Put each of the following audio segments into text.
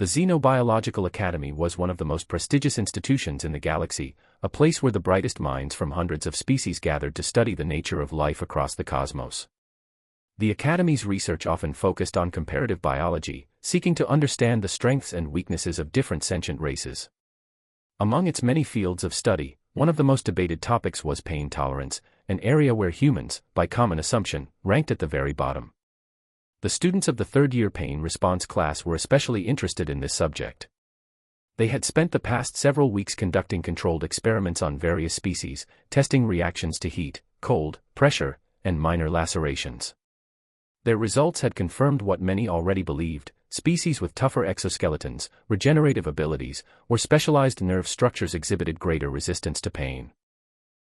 The Xenobiological Academy was one of the most prestigious institutions in the galaxy, a place where the brightest minds from hundreds of species gathered to study the nature of life across the cosmos. The Academy's research often focused on comparative biology, seeking to understand the strengths and weaknesses of different sentient races. Among its many fields of study, one of the most debated topics was pain tolerance, an area where humans, by common assumption, ranked at the very bottom. The students of the third-year pain response class were especially interested in this subject. They had spent the past several weeks conducting controlled experiments on various species, testing reactions to heat, cold, pressure, and minor lacerations. Their results had confirmed what many already believed: species with tougher exoskeletons, regenerative abilities, or specialized nerve structures exhibited greater resistance to pain.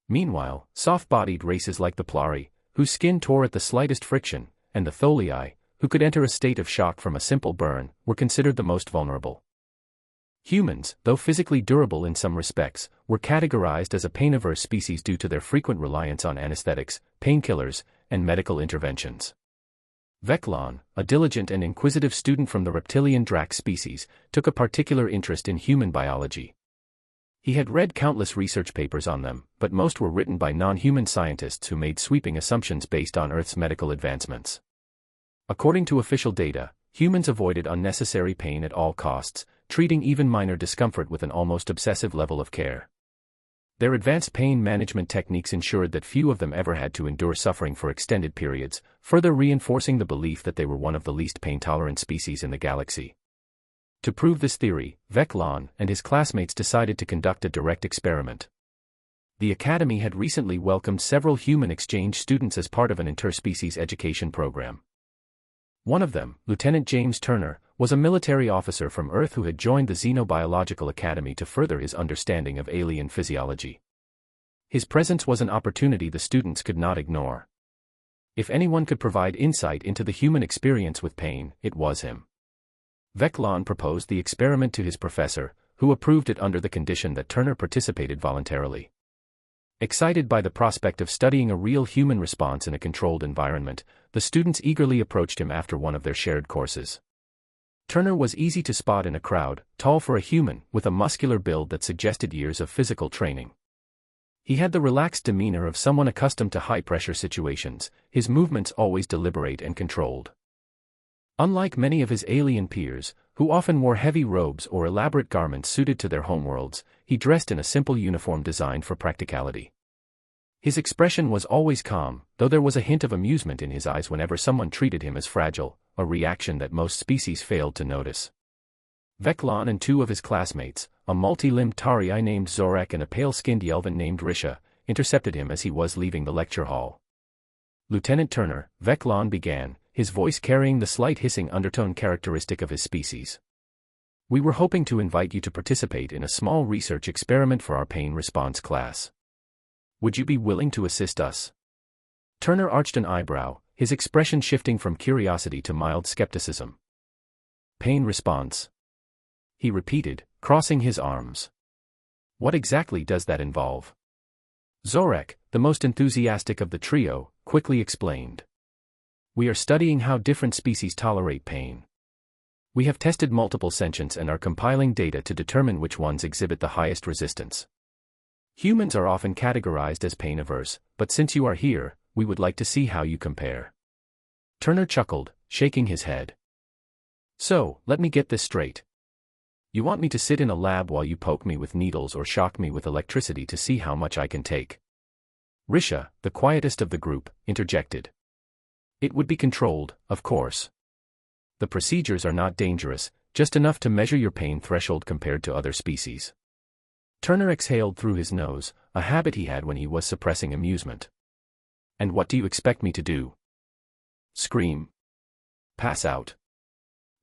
Meanwhile, soft-bodied races like the Plari, whose skin tore at the slightest friction, and the Tholii, who could enter a state of shock from a simple burn, were considered the most vulnerable. Humans, though physically durable in some respects, were categorized as a pain-averse species due to their frequent reliance on anesthetics, painkillers, and medical interventions. Veclon, a diligent and inquisitive student from the reptilian Drac species, took a particular interest in human biology. He had read countless research papers on them, but most were written by non-human scientists who made sweeping assumptions based on Earth's medical advancements. According to official data, humans avoided unnecessary pain at all costs, treating even minor discomfort with an almost obsessive level of care. Their advanced pain management techniques ensured that few of them ever had to endure suffering for extended periods, further reinforcing the belief that they were one of the least pain-tolerant species in the galaxy. To prove this theory, Veclon and his classmates decided to conduct a direct experiment. The Academy had recently welcomed several human exchange students as part of an interspecies education program. One of them, Lieutenant James Turner, was a military officer from Earth who had joined the Xenobiological Academy to further his understanding of alien physiology. His presence was an opportunity the students could not ignore. If anyone could provide insight into the human experience with pain, it was him. Veclon proposed the experiment to his professor, who approved it under the condition that Turner participated voluntarily. Excited by the prospect of studying a real human response in a controlled environment, the students eagerly approached him after one of their shared courses. Turner was easy to spot in a crowd, tall for a human, with a muscular build that suggested years of physical training. He had the relaxed demeanor of someone accustomed to high-pressure situations, his movements always deliberate and controlled. Unlike many of his alien peers, who often wore heavy robes or elaborate garments suited to their homeworlds, he dressed in a simple uniform designed for practicality. His expression was always calm, though there was a hint of amusement in his eyes whenever someone treated him as fragile, a reaction that most species failed to notice. Veclon and two of his classmates, a multi-limbed Tauri named Zorak and a pale-skinned Yelvan named Risha, intercepted him as he was leaving the lecture hall. "Lieutenant Turner," Veclon began, his voice carrying the slight hissing undertone characteristic of his species. "We were hoping to invite you to participate in a small research experiment for our pain response class. Would you be willing to assist us?" Turner arched an eyebrow, his expression shifting from curiosity to mild skepticism. "Pain response?" he repeated, crossing his arms. "What exactly does that involve?" Zorak, the most enthusiastic of the trio, quickly explained. "We are studying how different species tolerate pain. We have tested multiple sentients and are compiling data to determine which ones exhibit the highest resistance. Humans are often categorized as pain-averse, but since you are here, we would like to see how you compare." Turner chuckled, shaking his head. "So, let me get this straight. You want me to sit in a lab while you poke me with needles or shock me with electricity to see how much I can take?" Risha, the quietest of the group, interjected. "It would be controlled, of course. The procedures are not dangerous, just enough to measure your pain threshold compared to other species." Turner exhaled through his nose, a habit he had when he was suppressing amusement. "And what do you expect me to do? Scream? Pass out?"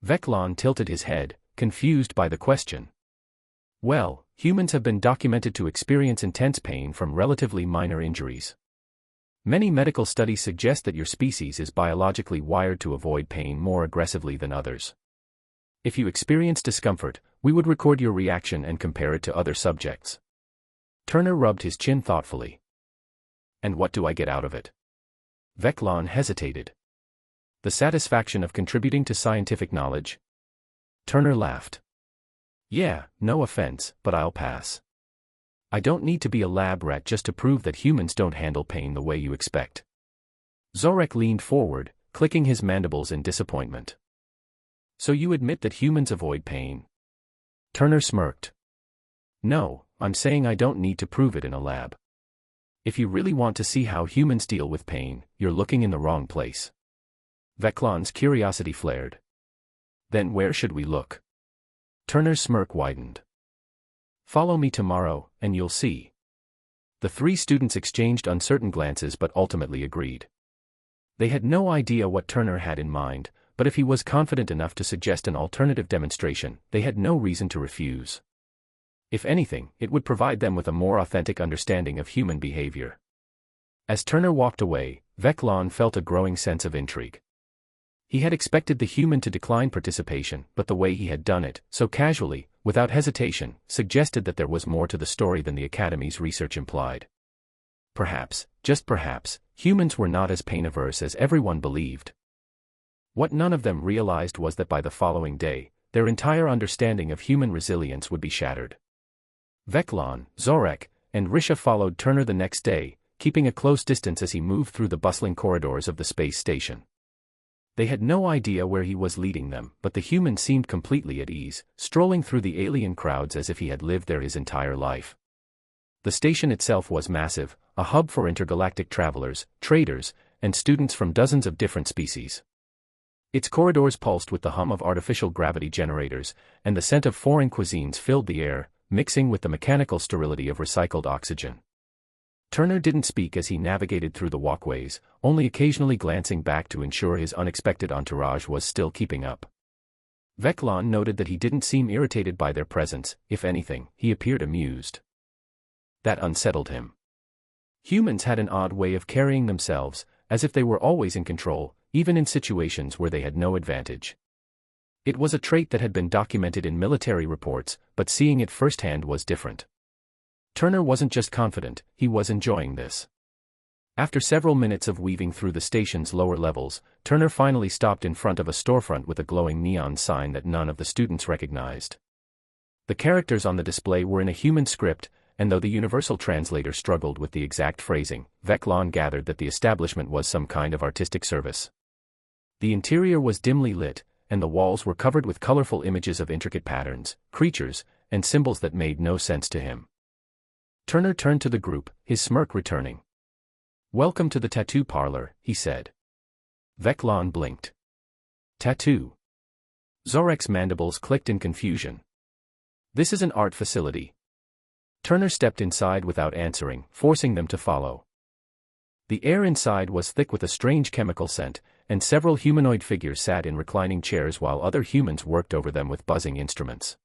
Veclon tilted his head, confused by the question. "Well, humans have been documented to experience intense pain from relatively minor injuries. Many medical studies suggest that your species is biologically wired to avoid pain more aggressively than others. If you experience discomfort, we would record your reaction and compare it to other subjects." Turner rubbed his chin thoughtfully. "And what do I get out of it?" Veclon hesitated. "The satisfaction of contributing to scientific knowledge?" Turner laughed. Yeah, no offense, but I'll pass. I don't need to be a lab rat just to prove that humans don't handle pain the way you expect. Zorek leaned forward, clicking his mandibles in disappointment. So you admit that humans avoid pain? Turner smirked. No, I'm saying I don't need to prove it in a lab. If you really want to see how humans deal with pain, you're looking in the wrong place. Veclon's curiosity flared. Then where should we look? Turner's smirk widened. Follow me tomorrow, and you'll see. The three students exchanged uncertain glances but ultimately agreed. They had no idea what Turner had in mind, but if he was confident enough to suggest an alternative demonstration, they had no reason to refuse. If anything, it would provide them with a more authentic understanding of human behavior. As Turner walked away, Veclon felt a growing sense of intrigue. He had expected the human to decline participation, but the way he had done it, so casually, without hesitation, suggested that there was more to the story than the Academy's research implied. Perhaps, just perhaps, humans were not as pain-averse as everyone believed. What none of them realized was that by the following day, their entire understanding of human resilience would be shattered. Veclon, Zorek, and Risha followed Turner the next day, keeping a close distance as he moved through the bustling corridors of the space station. They had no idea where he was leading them, but the human seemed completely at ease, strolling through the alien crowds as if he had lived there his entire life. The station itself was massive, a hub for intergalactic travelers, traders, and students from dozens of different species. Its corridors pulsed with the hum of artificial gravity generators, and the scent of foreign cuisines filled the air, mixing with the mechanical sterility of recycled oxygen. Turner didn't speak as he navigated through the walkways, only occasionally glancing back to ensure his unexpected entourage was still keeping up. Veclon noted that he didn't seem irritated by their presence. If anything, he appeared amused. That unsettled him. Humans had an odd way of carrying themselves, as if they were always in control, even in situations where they had no advantage. It was a trait that had been documented in military reports, but seeing it firsthand was different. Turner wasn't just confident, he was enjoying this. After several minutes of weaving through the station's lower levels, Turner finally stopped in front of a storefront with a glowing neon sign that none of the students recognized. The characters on the display were in a human script, and though the universal translator struggled with the exact phrasing, Veclon gathered that the establishment was some kind of artistic service. The interior was dimly lit, and the walls were covered with colorful images of intricate patterns, creatures, and symbols that made no sense to him. Turner turned to the group, his smirk returning. "Welcome to the tattoo parlor," he said. Veclon blinked. Tattoo? Zorek's mandibles clicked in confusion. "This is an art facility." Turner stepped inside without answering, forcing them to follow. The air inside was thick with a strange chemical scent, and several humanoid figures sat in reclining chairs while other humans worked over them with buzzing instruments.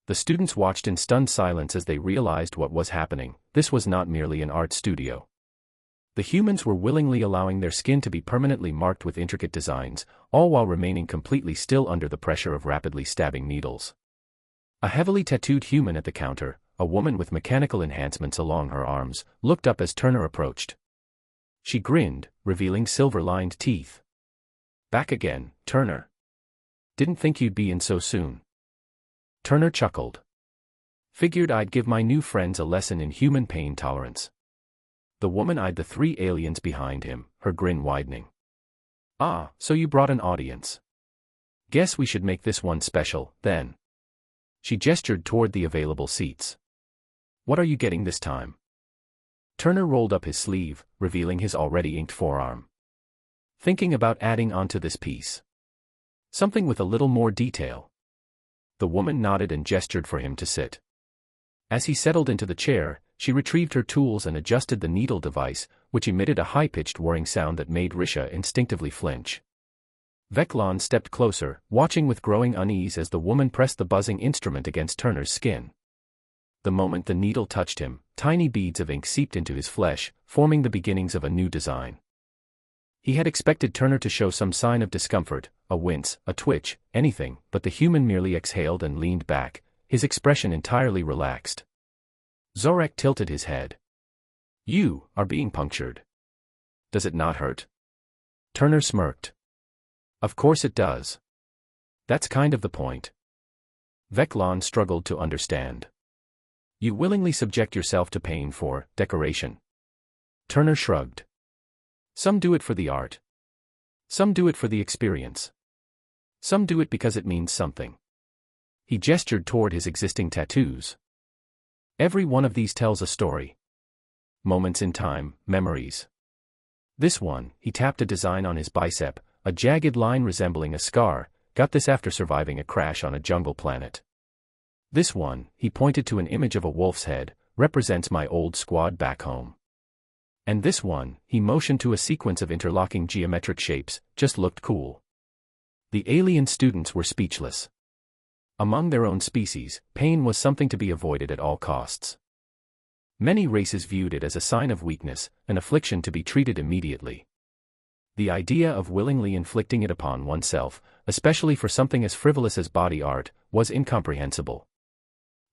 The students watched in stunned silence as they realized what was happening. This was not merely an art studio. The humans were willingly allowing their skin to be permanently marked with intricate designs, all while remaining completely still under the pressure of rapidly stabbing needles. A heavily tattooed human at the counter, a woman with mechanical enhancements along her arms, looked up as Turner approached. She grinned, revealing silver-lined teeth. "Back again, Turner. Didn't think you'd be in so soon." Turner chuckled. "Figured I'd give my new friends a lesson in human pain tolerance." The woman eyed the three aliens behind him, her grin widening. "Ah, so you brought an audience. Guess we should make this one special, then." She gestured toward the available seats. "What are you getting this time?" Turner rolled up his sleeve, revealing his already inked forearm. "Thinking about adding onto this piece. Something with a little more detail." The woman nodded and gestured for him to sit. As he settled into the chair, she retrieved her tools and adjusted the needle device, which emitted a high-pitched whirring sound that made Risha instinctively flinch. Veclon stepped closer, watching with growing unease as the woman pressed the buzzing instrument against Turner's skin. The moment the needle touched him, tiny beads of ink seeped into his flesh, forming the beginnings of a new design. He had expected Turner to show some sign of discomfort, a wince, a twitch, anything, but the human merely exhaled and leaned back, his expression entirely relaxed. Zorek tilted his head. "You are being punctured. Does it not hurt?" Turner smirked. "Of course it does. That's kind of the point." Veclon struggled to understand. You willingly subject yourself to pain for decoration. Turner shrugged. Some do it for the art. Some do it for the experience. Some do it because it means something. He gestured toward his existing tattoos. Every one of these tells a story. Moments in time, memories. This one, he tapped a design on his bicep, a jagged line resembling a scar, got this after surviving a crash on a jungle planet. This one, he pointed to an image of a wolf's head, represents my old squad back home. And this one, he motioned to a sequence of interlocking geometric shapes, just looked cool. The alien students were speechless. Among their own species, pain was something to be avoided at all costs. Many races viewed it as a sign of weakness, an affliction to be treated immediately. The idea of willingly inflicting it upon oneself, especially for something as frivolous as body art, was incomprehensible.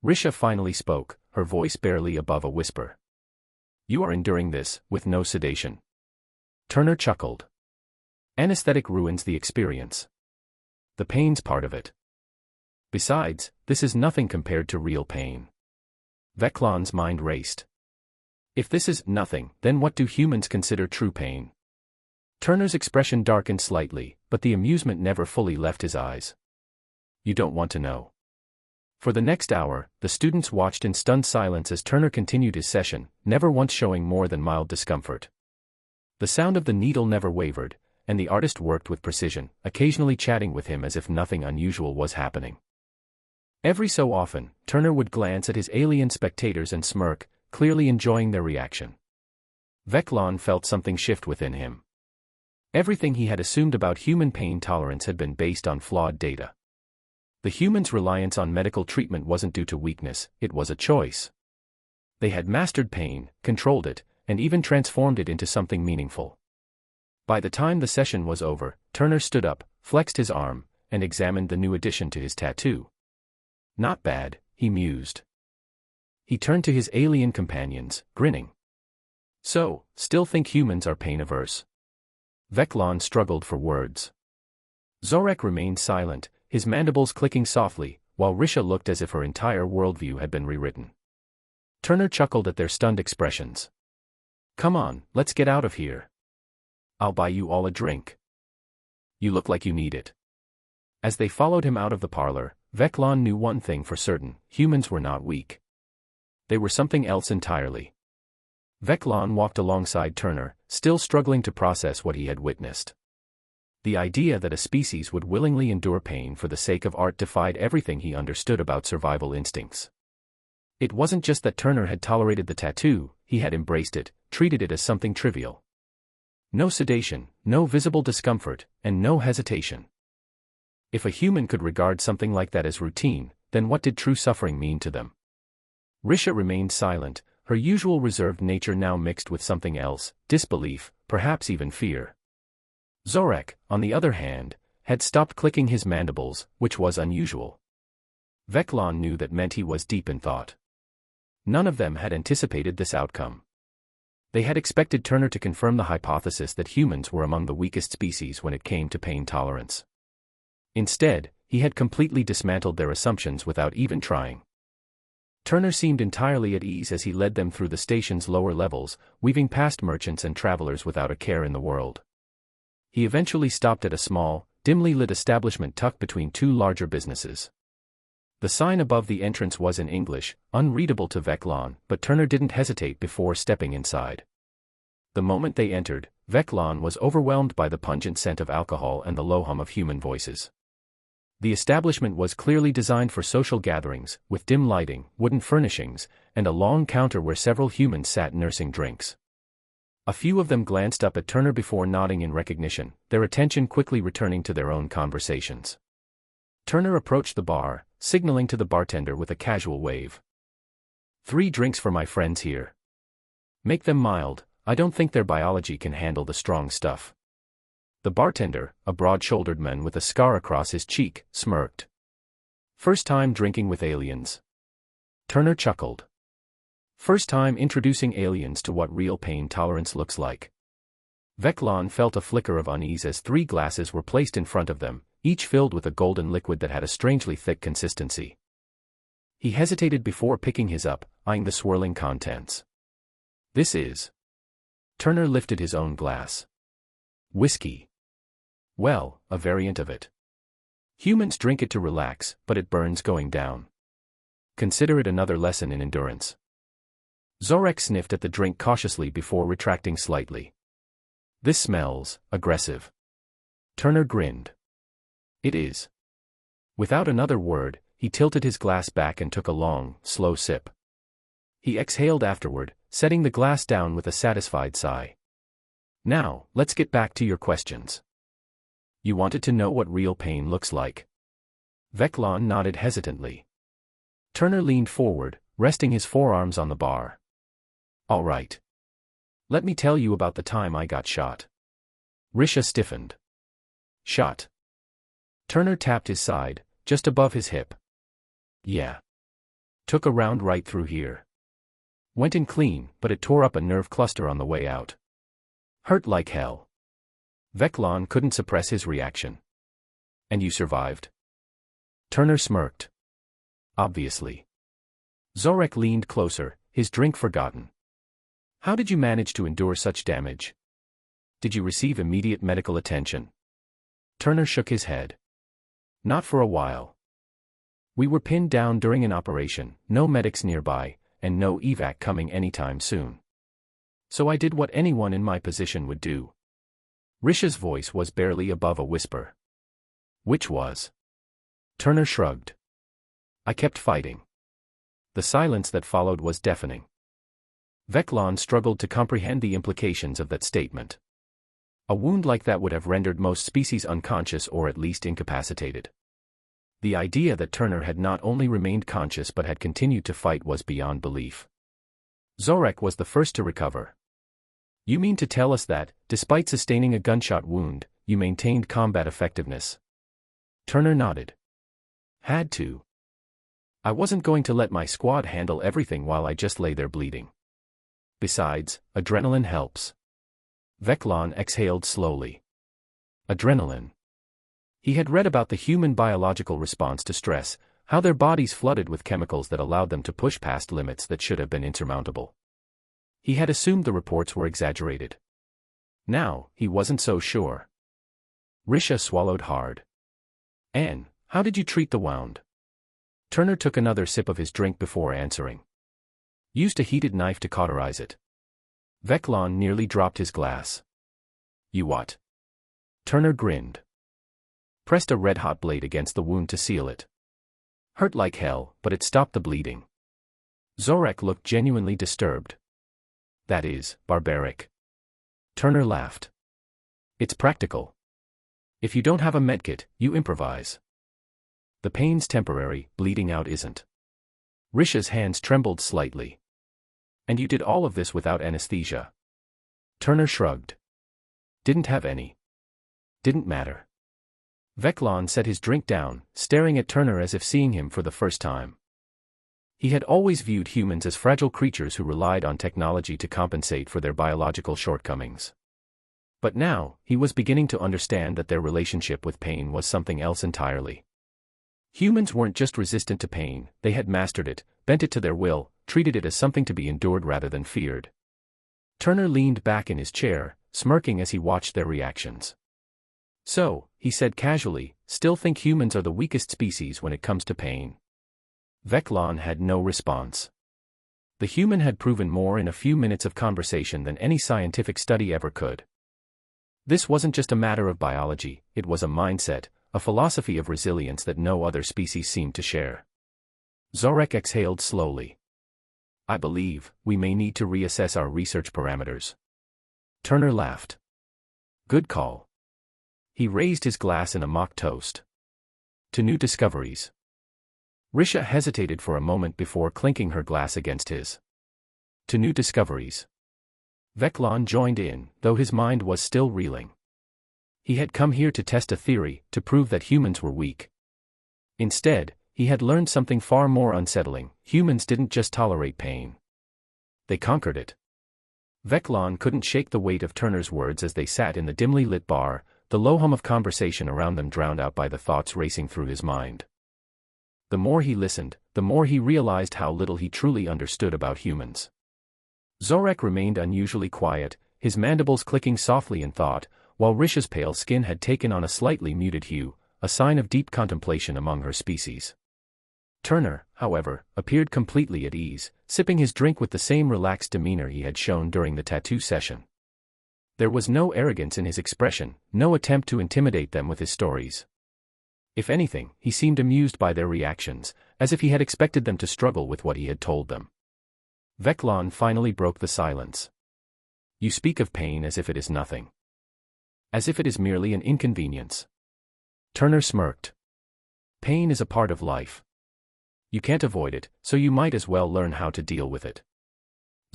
Risha finally spoke, her voice barely above a whisper. You are enduring this, with no sedation. Turner chuckled. Anesthetic ruins the experience. The pain's part of it. Besides, this is nothing compared to real pain. Veclon's mind raced. If this is nothing, then what do humans consider true pain? Turner's expression darkened slightly, but the amusement never fully left his eyes. You don't want to know. For the next hour, the students watched in stunned silence as Turner continued his session, never once showing more than mild discomfort. The sound of the needle never wavered, and the artist worked with precision, occasionally chatting with him as if nothing unusual was happening. Every so often, Turner would glance at his alien spectators and smirk, clearly enjoying their reaction. Veclon felt something shift within him. Everything he had assumed about human pain tolerance had been based on flawed data. The humans' reliance on medical treatment wasn't due to weakness, it was a choice. They had mastered pain, controlled it, and even transformed it into something meaningful. By the time the session was over, Turner stood up, flexed his arm, and examined the new addition to his tattoo. Not bad, he mused. He turned to his alien companions, grinning. So, still think humans are pain-averse? Veclon struggled for words. Zorek remained silent, his mandibles clicking softly, while Risha looked as if her entire worldview had been rewritten. Turner chuckled at their stunned expressions. Come on, let's get out of here. I'll buy you all a drink. You look like you need it. As they followed him out of the parlor, Veclon knew one thing for certain: humans were not weak. They were something else entirely. Veclon walked alongside Turner, still struggling to process what he had witnessed. The idea that a species would willingly endure pain for the sake of art defied everything he understood about survival instincts. It wasn't just that Turner had tolerated the tattoo, he had embraced it, treated it as something trivial. No sedation, no visible discomfort, and no hesitation. If a human could regard something like that as routine, then what did true suffering mean to them? Risha remained silent, her usual reserved nature now mixed with something else, disbelief, perhaps even fear. Zorek, on the other hand, had stopped clicking his mandibles, which was unusual. Veclon knew that meant he was deep in thought. None of them had anticipated this outcome. They had expected Turner to confirm the hypothesis that humans were among the weakest species when it came to pain tolerance. Instead, he had completely dismantled their assumptions without even trying. Turner seemed entirely at ease as he led them through the station's lower levels, weaving past merchants and travelers without a care in the world. He eventually stopped at a small, dimly lit establishment tucked between two larger businesses. The sign above the entrance was in English, unreadable to Veclon, but Turner didn't hesitate before stepping inside. The moment they entered, Veclon was overwhelmed by the pungent scent of alcohol and the low hum of human voices. The establishment was clearly designed for social gatherings, with dim lighting, wooden furnishings, and a long counter where several humans sat nursing drinks. A few of them glanced up at Turner before nodding in recognition, their attention quickly returning to their own conversations. Turner approached the bar, signaling to the bartender with a casual wave. 3 drinks for my friends here. Make them mild, I don't think their biology can handle the strong stuff. The bartender, a broad-shouldered man with a scar across his cheek, smirked. First time drinking with aliens. Turner chuckled. First time introducing aliens to what real pain tolerance looks like. Veclon felt a flicker of unease as 3 glasses were placed in front of them, each filled with a golden liquid that had a strangely thick consistency. He hesitated before picking his up, eyeing the swirling contents. This is. Turner lifted his own glass. Whiskey. Well, a variant of it. Humans drink it to relax, but it burns going down. Consider it another lesson in endurance. Zorek sniffed at the drink cautiously before retracting slightly. This smells aggressive. Turner grinned. It is. Without another word, he tilted his glass back and took a long, slow sip. He exhaled afterward, setting the glass down with a satisfied sigh. Now, let's get back to your questions. You wanted to know what real pain looks like. Veclon nodded hesitantly. Turner leaned forward, resting his forearms on the bar. All right. Let me tell you about the time I got shot. Risha stiffened. Shot. Turner tapped his side, just above his hip. Yeah. Took a round right through here. Went in clean, but it tore up a nerve cluster on the way out. Hurt like hell. Veclon couldn't suppress his reaction. And you survived? Turner smirked. Obviously. Zorek leaned closer, his drink forgotten. How did you manage to endure such damage? Did you receive immediate medical attention? Turner shook his head. Not for a while. We were pinned down during an operation, no medics nearby, and no evac coming anytime soon. So I did what anyone in my position would do. Risha's voice was barely above a whisper. Which was? Turner shrugged. I kept fighting. The silence that followed was deafening. Veclon struggled to comprehend the implications of that statement. A wound like that would have rendered most species unconscious or at least incapacitated. The idea that Turner had not only remained conscious but had continued to fight was beyond belief. Zorek was the first to recover. You mean to tell us that, despite sustaining a gunshot wound, you maintained combat effectiveness? Turner nodded. Had to. I wasn't going to let my squad handle everything while I just lay there bleeding. Besides, adrenaline helps. Veclon exhaled slowly. Adrenaline. He had read about the human biological response to stress, how their bodies flooded with chemicals that allowed them to push past limits that should have been insurmountable. He had assumed the reports were exaggerated. Now, he wasn't so sure. Risha swallowed hard. Anne, how did you treat the wound? Turner took another sip of his drink before answering. Used a heated knife to cauterize it. Veclon nearly dropped his glass. You what? Turner grinned. Pressed a red-hot blade against the wound to seal it. Hurt like hell, but it stopped the bleeding. Zorek looked genuinely disturbed. That is, barbaric. Turner laughed. It's practical. If you don't have a medkit, you improvise. The pain's temporary, bleeding out isn't. Risha's hands trembled slightly. And you did all of this without anesthesia. Turner shrugged. Didn't have any. Didn't matter. Veclon set his drink down, staring at Turner as if seeing him for the first time. He had always viewed humans as fragile creatures who relied on technology to compensate for their biological shortcomings. But now, he was beginning to understand that their relationship with pain was something else entirely. Humans weren't just resistant to pain, they had mastered it, bent it to their will, treated it as something to be endured rather than feared. Turner leaned back in his chair, smirking as he watched their reactions. So, he said casually, still think humans are the weakest species when it comes to pain. Veclon had no response. The human had proven more in a few minutes of conversation than any scientific study ever could. This wasn't just a matter of biology, it was a mindset, a philosophy of resilience that no other species seemed to share. Zorek exhaled slowly. I believe, we may need to reassess our research parameters. Turner laughed. Good call. He raised his glass in a mock toast. To new discoveries. Risha hesitated for a moment before clinking her glass against his. To new discoveries. Veclon joined in, though his mind was still reeling. He had come here to test a theory, to prove that humans were weak. Instead, he had learned something far more unsettling: humans didn't just tolerate pain. They conquered it. Veclon couldn't shake the weight of Turner's words as they sat in the dimly lit bar, the low hum of conversation around them drowned out by the thoughts racing through his mind. The more he listened, the more he realized how little he truly understood about humans. Zorek remained unusually quiet, his mandibles clicking softly in thought, while Risha's pale skin had taken on a slightly muted hue, a sign of deep contemplation among her species. Turner, however, appeared completely at ease, sipping his drink with the same relaxed demeanor he had shown during the tattoo session. There was no arrogance in his expression, no attempt to intimidate them with his stories. If anything, he seemed amused by their reactions, as if he had expected them to struggle with what he had told them. Veclon finally broke the silence. You speak of pain as if it is nothing. As if it is merely an inconvenience. Turner smirked. Pain is a part of life. You can't avoid it, so you might as well learn how to deal with it.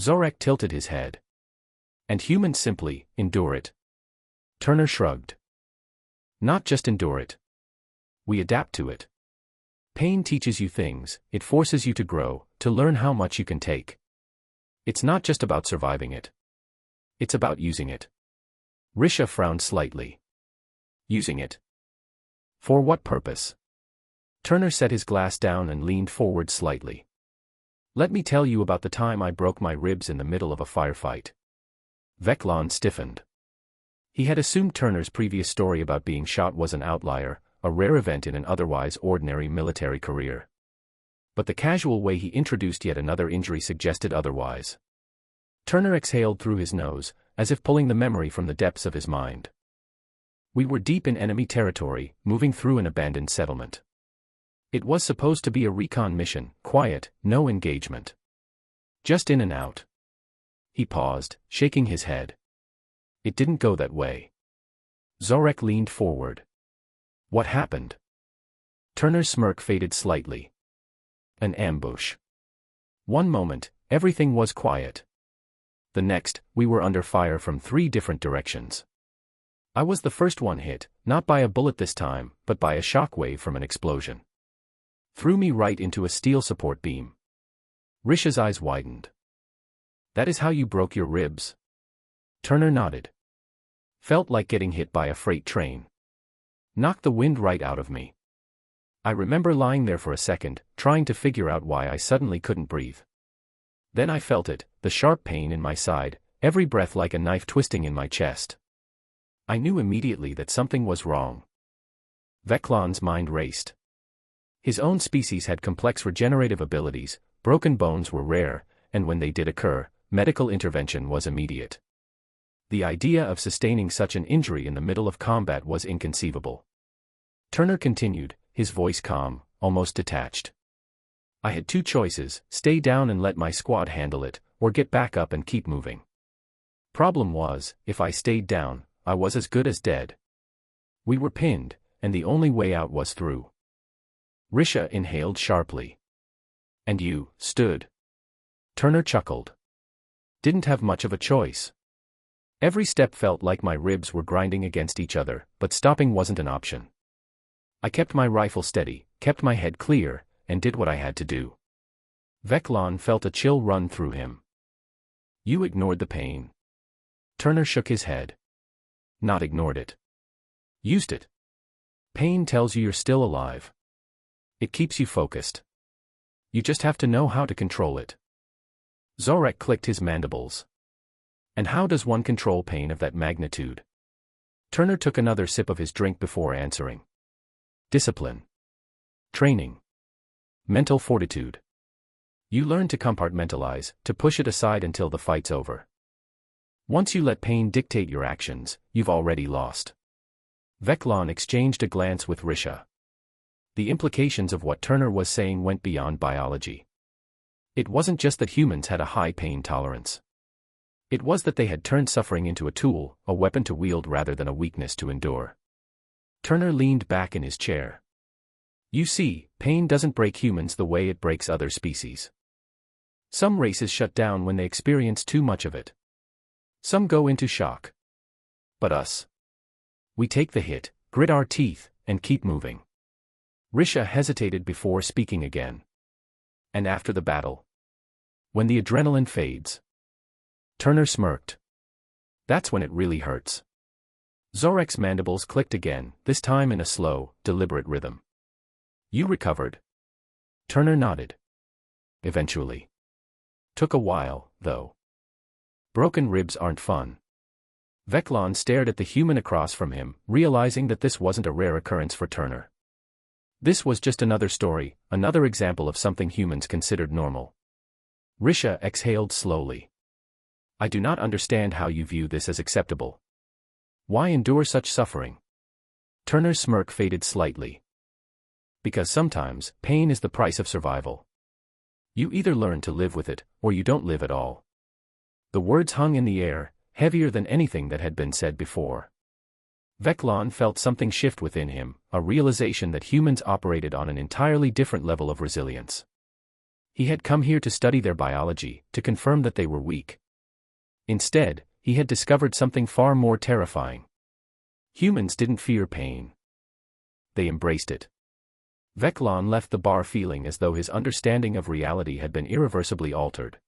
Zorek tilted his head. And humans simply endure it. Turner shrugged. Not just endure it. We adapt to it. Pain teaches you things, it forces you to grow, to learn how much you can take. It's not just about surviving it. It's about using it. Risha frowned slightly. Using it? For what purpose? Turner set his glass down and leaned forward slightly. Let me tell you about the time I broke my ribs in the middle of a firefight. Veclon stiffened. He had assumed Turner's previous story about being shot was an outlier, a rare event in an otherwise ordinary military career. But the casual way he introduced yet another injury suggested otherwise. Turner exhaled through his nose, as if pulling the memory from the depths of his mind. We were deep in enemy territory, moving through an abandoned settlement. It was supposed to be a recon mission, quiet, no engagement. Just in and out. He paused, shaking his head. It didn't go that way. Zorek leaned forward. What happened? Turner's smirk faded slightly. An ambush. One moment, everything was quiet. The next, we were under fire from 3 different directions. I was the first one hit, not by a bullet this time, but by a shockwave from an explosion. Threw me right into a steel support beam. Risha's eyes widened. That is how you broke your ribs? Turner nodded. Felt like getting hit by a freight train. Knocked the wind right out of me. I remember lying there for a second, trying to figure out why I suddenly couldn't breathe. Then I felt it, the sharp pain in my side, every breath like a knife twisting in my chest. I knew immediately that something was wrong. Veclon's mind raced. His own species had complex regenerative abilities, broken bones were rare, and when they did occur, medical intervention was immediate. The idea of sustaining such an injury in the middle of combat was inconceivable. Turner continued, his voice calm, almost detached. I had 2 choices, stay down and let my squad handle it, or get back up and keep moving. Problem was, if I stayed down, I was as good as dead. We were pinned, and the only way out was through. Risha inhaled sharply. And you stood. Turner chuckled. Didn't have much of a choice. Every step felt like my ribs were grinding against each other, but stopping wasn't an option. I kept my rifle steady, kept my head clear, and did what I had to do. Veclon felt a chill run through him. You ignored the pain. Turner shook his head. Not ignored it. Used it. Pain tells you you're still alive. It keeps you focused. You just have to know how to control it. Zorek clicked his mandibles. And how does one control pain of that magnitude? Turner took another sip of his drink before answering. Discipline. Training. Mental fortitude. You learn to compartmentalize, to push it aside until the fight's over. Once you let pain dictate your actions, you've already lost. Veclon exchanged a glance with Risha. The implications of what Turner was saying went beyond biology. It wasn't just that humans had a high pain tolerance. It was that they had turned suffering into a tool, a weapon to wield rather than a weakness to endure. Turner leaned back in his chair. You see, pain doesn't break humans the way it breaks other species. Some races shut down when they experience too much of it. Some go into shock. But us. We take the hit, grit our teeth, and keep moving. Risha hesitated before speaking again. And after the battle? When the adrenaline fades. Turner smirked. That's when it really hurts. Zorek's mandibles clicked again, this time in a slow, deliberate rhythm. You recovered. Turner nodded. Eventually. Took a while, though. Broken ribs aren't fun. Veclon stared at the human across from him, realizing that this wasn't a rare occurrence for Turner. This was just another story, another example of something humans considered normal. Risha exhaled slowly. I do not understand how you view this as acceptable. Why endure such suffering? Turner's smirk faded slightly. Because sometimes, pain is the price of survival. You either learn to live with it, or you don't live at all. The words hung in the air, heavier than anything that had been said before. Veclon felt something shift within him, a realization that humans operated on an entirely different level of resilience. He had come here to study their biology, to confirm that they were weak. Instead, he had discovered something far more terrifying. Humans didn't fear pain. They embraced it. Veclon left the bar feeling as though his understanding of reality had been irreversibly altered.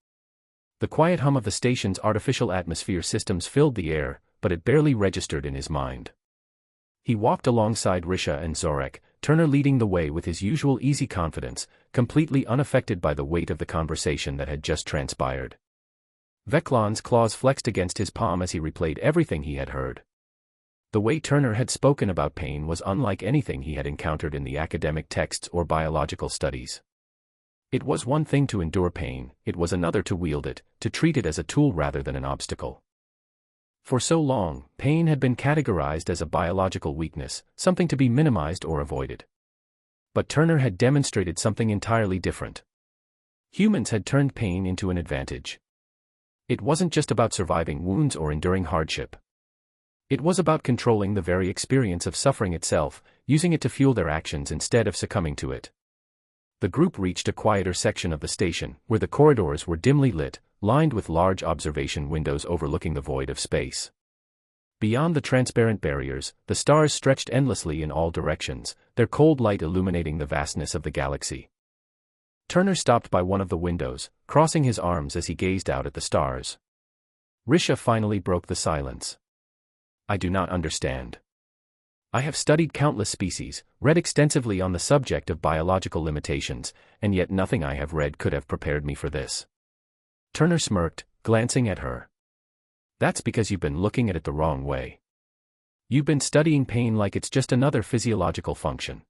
The quiet hum of the station's artificial atmosphere systems filled the air, but it barely registered in his mind. He walked alongside Risha and Zorek, Turner leading the way with his usual easy confidence, completely unaffected by the weight of the conversation that had just transpired. Veclon's claws flexed against his palm as he replayed everything he had heard. The way Turner had spoken about pain was unlike anything he had encountered in the academic texts or biological studies. It was one thing to endure pain, it was another to wield it, to treat it as a tool rather than an obstacle. For so long, pain had been categorized as a biological weakness, something to be minimized or avoided. But Turner had demonstrated something entirely different. Humans had turned pain into an advantage. It wasn't just about surviving wounds or enduring hardship. It was about controlling the very experience of suffering itself, using it to fuel their actions instead of succumbing to it. The group reached a quieter section of the station, where the corridors were dimly lit, lined with large observation windows overlooking the void of space. Beyond the transparent barriers, the stars stretched endlessly in all directions, their cold light illuminating the vastness of the galaxy. Turner stopped by one of the windows, crossing his arms as he gazed out at the stars. Risha finally broke the silence. I do not understand. I have studied countless species, read extensively on the subject of biological limitations, and yet nothing I have read could have prepared me for this. Turner smirked, glancing at her. That's because you've been looking at it the wrong way. You've been studying pain like it's just another physiological function.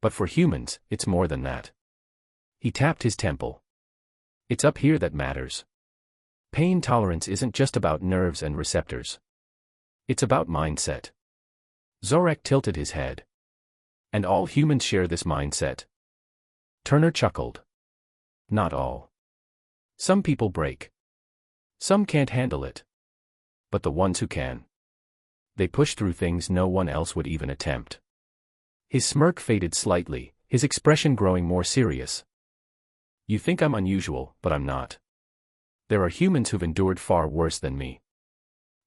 But for humans, it's more than that. He tapped his temple. It's up here that matters. Pain tolerance isn't just about nerves and receptors. It's about mindset. Zorek tilted his head. And all humans share this mindset. Turner chuckled. Not all. Some people break. Some can't handle it. But the ones who can, they push through things no one else would even attempt. His smirk faded slightly, his expression growing more serious. You think I'm unusual, but I'm not. There are humans who've endured far worse than me.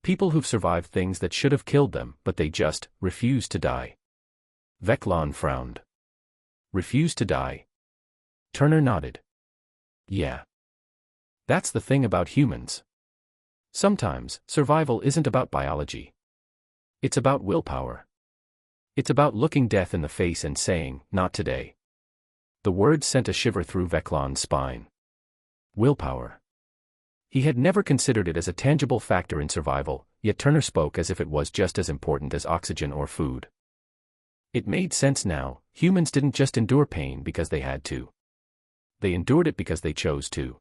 People who've survived things that should have killed them, but they just refused to die. Veclon frowned. Refused to die? Turner nodded. Yeah. That's the thing about humans. Sometimes, survival isn't about biology. It's about willpower. It's about looking death in the face and saying, not today. The words sent a shiver through Veclon's spine. Willpower. He had never considered it as a tangible factor in survival, yet Turner spoke as if it was just as important as oxygen or food. It made sense now. Humans didn't just endure pain because they had to. They endured it because they chose to.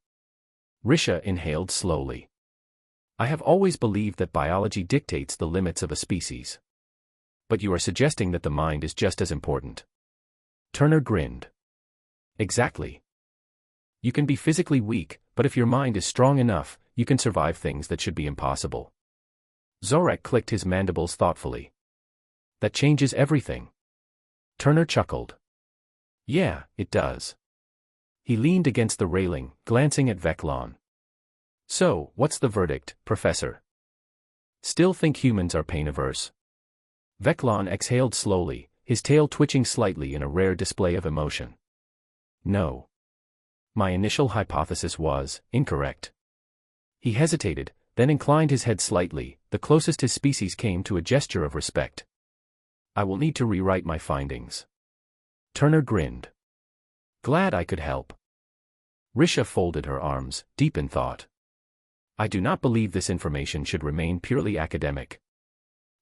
Risha inhaled slowly. I have always believed that biology dictates the limits of a species. But you are suggesting that the mind is just as important. Turner grinned. Exactly. You can be physically weak, but if your mind is strong enough, you can survive things that should be impossible. Zorek clicked his mandibles thoughtfully. That changes everything. Turner chuckled. Yeah, it does. He leaned against the railing, glancing at Veclon. So, what's the verdict, Professor? Still think humans are pain-averse? Veclon exhaled slowly, his tail twitching slightly in a rare display of emotion. No. My initial hypothesis was incorrect. He hesitated, then inclined his head slightly, the closest his species came to a gesture of respect. I will need to rewrite my findings. Turner grinned. Glad I could help. Risha folded her arms, deep in thought. I do not believe this information should remain purely academic.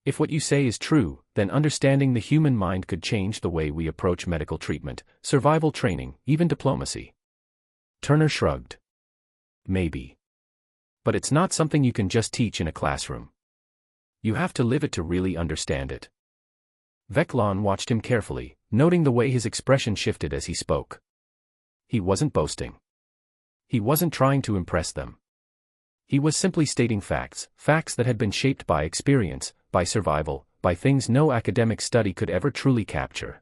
If what you say is true, then understanding the human mind could change the way we approach medical treatment, survival training, even diplomacy. Turner shrugged. Maybe. But it's not something you can just teach in a classroom. You have to live it to really understand it. Veclon watched him carefully, noting the way his expression shifted as he spoke. He wasn't boasting. He wasn't trying to impress them. He was simply stating facts, facts that had been shaped by experience, by survival, by things no academic study could ever truly capture.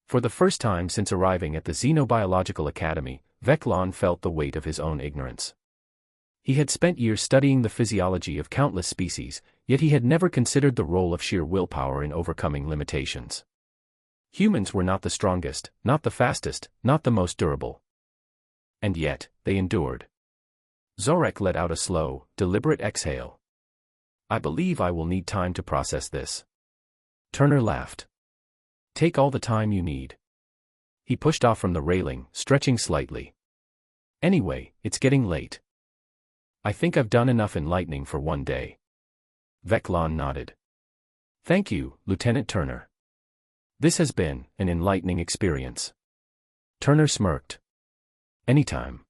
For the first time since arriving at the Xenobiological Academy, Veclon felt the weight of his own ignorance. He had spent years studying the physiology of countless species, yet he had never considered the role of sheer willpower in overcoming limitations. Humans were not the strongest, not the fastest, not the most durable. And yet, they endured. Zorek let out a slow, deliberate exhale. I believe I will need time to process this. Turner laughed. Take all the time you need. He pushed off from the railing, stretching slightly. Anyway, it's getting late. I think I've done enough enlightening for one day. Veclon nodded. Thank you, Lieutenant Turner. This has been an enlightening experience. Turner smirked. Anytime.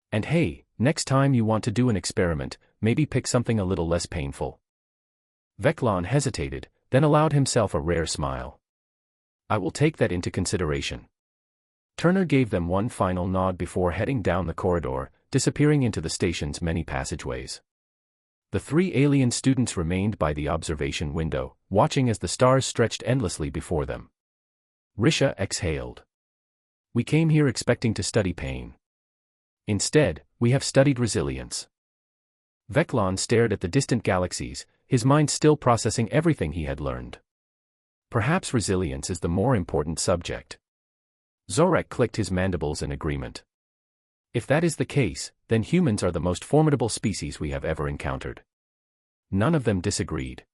And hey, next time you want to do an experiment, maybe pick something a little less painful. Veclon hesitated, then allowed himself a rare smile. I will take that into consideration. Turner gave them one final nod before heading down the corridor, disappearing into the station's many passageways. The three alien students remained by the observation window, watching as the stars stretched endlessly before them. Risha exhaled. We came here expecting to study pain. Instead, we have studied resilience. Veclon stared at the distant galaxies, his mind still processing everything he had learned. Perhaps resilience is the more important subject. Zorek clicked his mandibles in agreement. If that is the case, then humans are the most formidable species we have ever encountered. None of them disagreed.